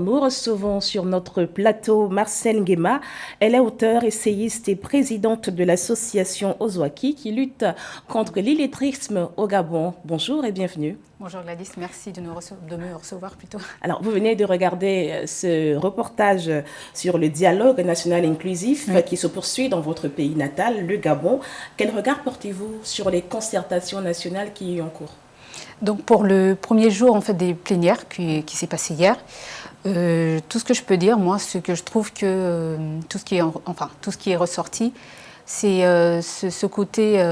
Nous recevons sur notre plateau Marcène Nguema. Elle est auteure, essayiste et présidente de l'association Ozouaki qui lutte contre l'illettrisme au Gabon. Bonjour et bienvenue. Bonjour Gladys, merci de me recevoir plutôt. Alors, vous venez de regarder ce reportage sur le dialogue national inclusif qui se poursuit dans votre pays natal, le Gabon. Quel regard portez-vous sur les concertations nationales qui y ont cours? Donc pour le premier jour en fait, des plénières qui s'est passé hier, tout ce que je peux dire, moi, c'est que je trouve que tout ce qui est ressorti, c'est ce côté,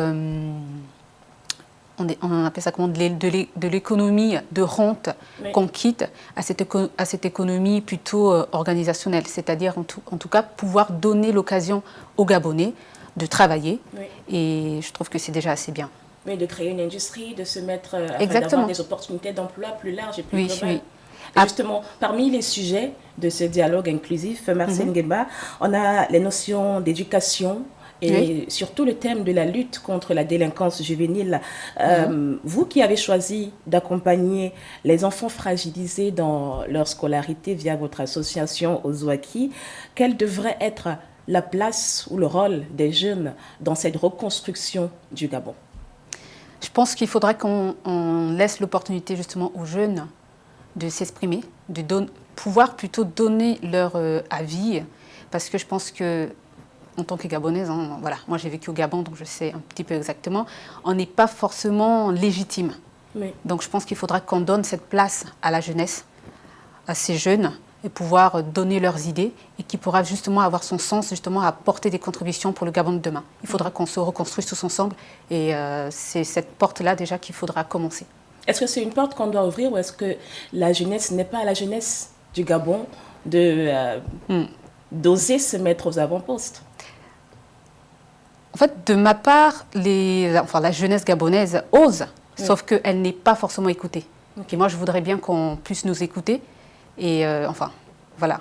on appelle ça comment, de l'économie de rente qu'on quitte à cette économie plutôt organisationnelle, c'est-à-dire en tout cas pouvoir donner l'occasion aux Gabonais de travailler, et je trouve que c'est déjà assez bien. Oui, de créer une industrie, de se mettre, d'avoir des opportunités d'emploi plus larges et plus globales. Oui. Et justement, parmi les sujets de ce dialogue inclusif, Marcène Nguema, on a les notions d'éducation et surtout le thème de la lutte contre la délinquance juvénile. Vous qui avez choisi d'accompagner les enfants fragilisés dans leur scolarité via votre association Ozouaki, quelle devrait être la place ou le rôle des jeunes dans cette reconstruction du Gabon? Je pense qu'il faudra qu'on laisse l'opportunité justement aux jeunes de s'exprimer, pouvoir plutôt donner leur avis, parce que je pense que en tant que Gabonaise, voilà, moi j'ai vécu au Gabon, donc je sais un petit peu exactement, on n'est pas forcément légitime. Donc je pense qu'il faudra qu'on donne cette place à la jeunesse, à ces jeunes, et pouvoir donner leurs idées, et qui pourra justement avoir son sens, justement à apporter des contributions pour le Gabon de demain. Il faudra qu'on se reconstruise tous ensemble, et c'est cette porte-là déjà qu'il faudra commencer. Est-ce que c'est une porte qu'on doit ouvrir, ou est-ce que la jeunesse n'est pas à la jeunesse du Gabon d'oser se mettre aux avant-postes? En fait, de ma part, la jeunesse gabonaise ose, sauf qu'elle n'est pas forcément écoutée. Et moi, je voudrais bien qu'on puisse nous écouter. Et voilà.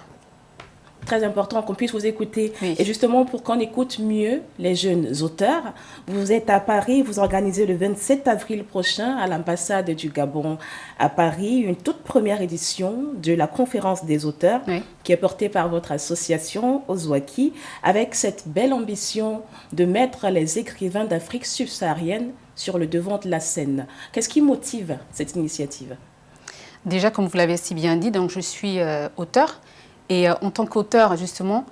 Très important qu'on puisse vous écouter. Et justement, pour qu'on écoute mieux les jeunes auteurs, vous êtes à Paris, vous organisez le 27 avril prochain à l'ambassade du Gabon à Paris une toute première édition de la conférence des auteurs qui est portée par votre association Ozouaki, avec cette belle ambition de mettre les écrivains d'Afrique subsaharienne sur le devant de la scène. Qu'est-ce qui motive cette initiative? Déjà, comme vous l'avez si bien dit, donc je suis auteur. Et en tant qu'auteur, justement,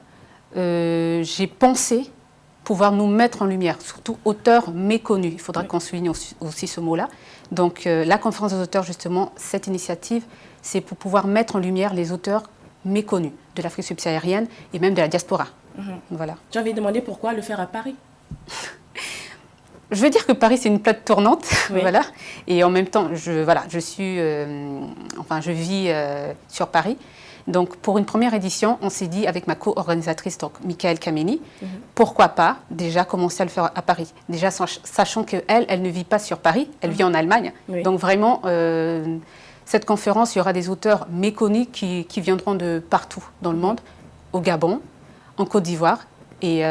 j'ai pensé pouvoir nous mettre en lumière, surtout auteurs méconnus. Il faudra qu'on souligne aussi ce mot-là. Donc la conférence des auteurs, justement, cette initiative, c'est pour pouvoir mettre en lumière les auteurs méconnus de l'Afrique subsaharienne et même de la diaspora. Voilà. J'ai envie de demander pourquoi le faire à Paris? Je veux dire que Paris, c'est une plaque tournante, voilà. Et en même temps, je vis sur Paris. Donc, pour une première édition, on s'est dit avec ma co-organisatrice, donc Michael Kameni, pourquoi pas déjà commencer à le faire à Paris. Déjà, sachant qu'elle ne vit pas sur Paris, elle vit en Allemagne. Donc, vraiment, cette conférence, il y aura des auteurs méconnus qui viendront de partout dans le monde, au Gabon, en Côte d'Ivoire. Et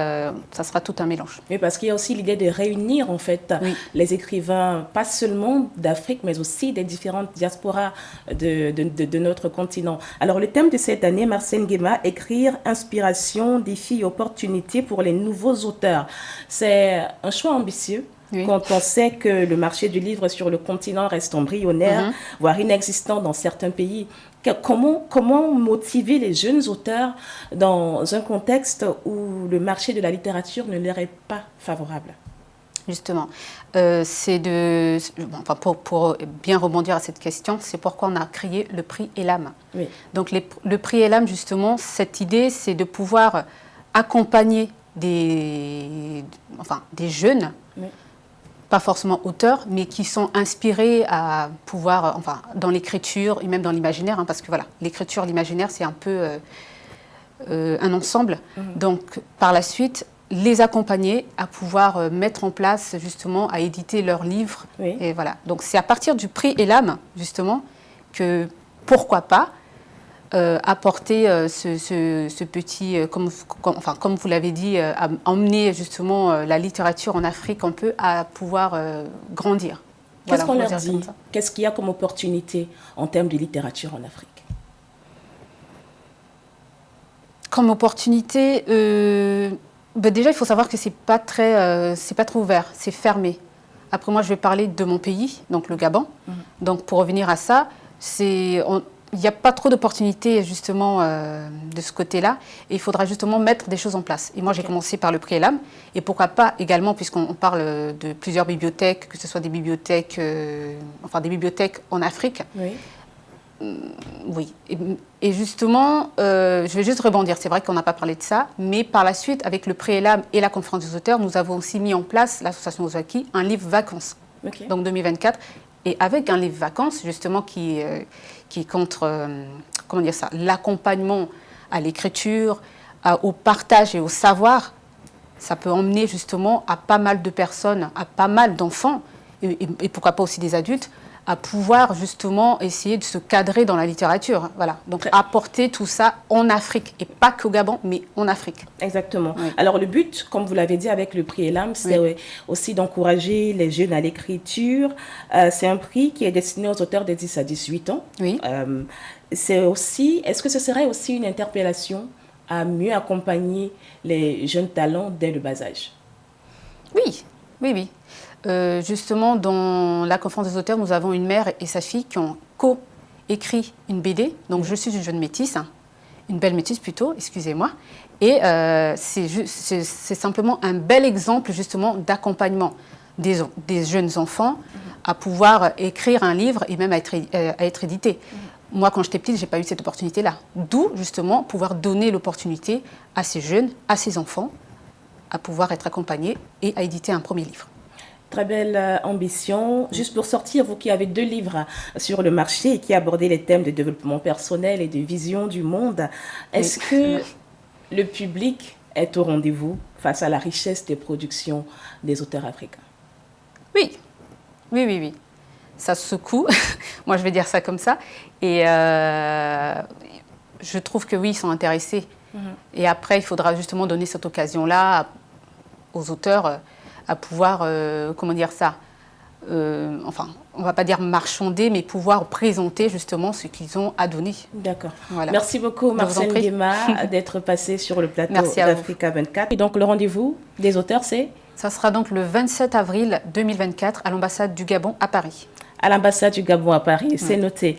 ça sera tout un mélange. Oui, parce qu'il y a aussi l'idée de réunir en fait les écrivains, pas seulement d'Afrique, mais aussi des différentes diasporas de notre continent. Alors le thème de cette année, Marcène Nguema, écrire, inspiration, défis, opportunités pour les nouveaux auteurs. C'est un choix ambitieux. Quand on sait que le marché du livre sur le continent reste embryonnaire, voire inexistant dans certains pays, comment motiver les jeunes auteurs dans un contexte où le marché de la littérature ne leur est pas favorable? Justement, pour bien rebondir à cette question, c'est pourquoi on a créé le prix Elam. Donc le prix Elam, justement, cette idée, c'est de pouvoir accompagner des jeunes, pas forcément auteurs, mais qui sont inspirés à pouvoir, dans l'écriture et même dans l'imaginaire, parce que voilà, l'écriture, l'imaginaire, c'est un peu un ensemble. Donc, par la suite, les accompagner à pouvoir mettre en place, justement, à éditer leurs livres. Et voilà. Donc, c'est à partir du prix Elam, justement, que pourquoi pas apporter ce petit, comme vous l'avez dit, à emmener justement la littérature en Afrique un peu à pouvoir grandir. Qu'est-ce qu'on leur dit? Qu'est-ce qu'il y a comme opportunité en termes de littérature en Afrique? Comme opportunité, déjà, il faut savoir que c'est pas trop ouvert, c'est fermé. Après, moi, je vais parler de mon pays, donc le Gabon. Donc, pour revenir à ça, il n'y a pas trop d'opportunités, justement, de ce côté-là. Et il faudra justement mettre des choses en place. Et moi, j'ai commencé par le prix Elam. Et pourquoi pas également, puisqu'on parle de plusieurs bibliothèques, que ce soit des bibliothèques, des bibliothèques en Afrique. Oui. Oui. Et justement, je vais juste rebondir. C'est vrai qu'on n'a pas parlé de ça. Mais par la suite, avec le prix Elam et la conférence des auteurs, nous avons aussi mis en place, l'association Ozaki, un livre vacances. Okay. Donc 2024. Et avec un livre vacances, justement, qui est contre, l'accompagnement à l'écriture, au partage et au savoir, ça peut emmener justement à pas mal de personnes, à pas mal d'enfants, et pourquoi pas aussi des adultes, à pouvoir justement essayer de se cadrer dans la littérature. Voilà. Donc apporter tout ça en Afrique, et pas qu'au Gabon, mais en Afrique. Exactement. Oui. Alors le but, comme vous l'avez dit avec le prix Elam, c'est aussi d'encourager les jeunes à l'écriture. C'est un prix qui est destiné aux auteurs de 10 à 18 ans. Oui. Est-ce que ce serait aussi une interpellation à mieux accompagner les jeunes talents dès le bas âge? Oui, oui, oui. Justement, dans la conférence des auteurs, nous avons une mère et sa fille qui ont co-écrit une BD. Donc, je suis une jeune métisse, une belle métisse plutôt, excusez-moi. Et c'est simplement un bel exemple, justement, d'accompagnement des jeunes enfants à pouvoir écrire un livre et même à être édité. Moi, quand j'étais petite, je n'ai pas eu cette opportunité-là. D'où, justement, pouvoir donner l'opportunité à ces jeunes, à ces enfants, à pouvoir être accompagnés et à éditer un premier livre. Très belle ambition. Juste pour sortir, vous qui avez 2 livres sur le marché et qui abordez les thèmes de développement personnel et de vision du monde, est-ce que le public est au rendez-vous face à la richesse des productions des auteurs africains? Oui, oui, oui, oui. Ça secoue, moi je vais dire ça comme ça. Et je trouve que oui, ils sont intéressés. Et après, il faudra justement donner cette occasion-là aux auteurs à pouvoir, on ne va pas dire marchander, mais pouvoir présenter justement ce qu'ils ont à donner. D'accord. Voilà. Merci beaucoup, Marcène Nguema, d'être passée sur le plateau d'Africa 24. Et donc, le rendez-vous des auteurs, c'est? Ça sera donc le 27 avril 2024 à l'ambassade du Gabon à Paris. À l'ambassade du Gabon à Paris, c'est noté.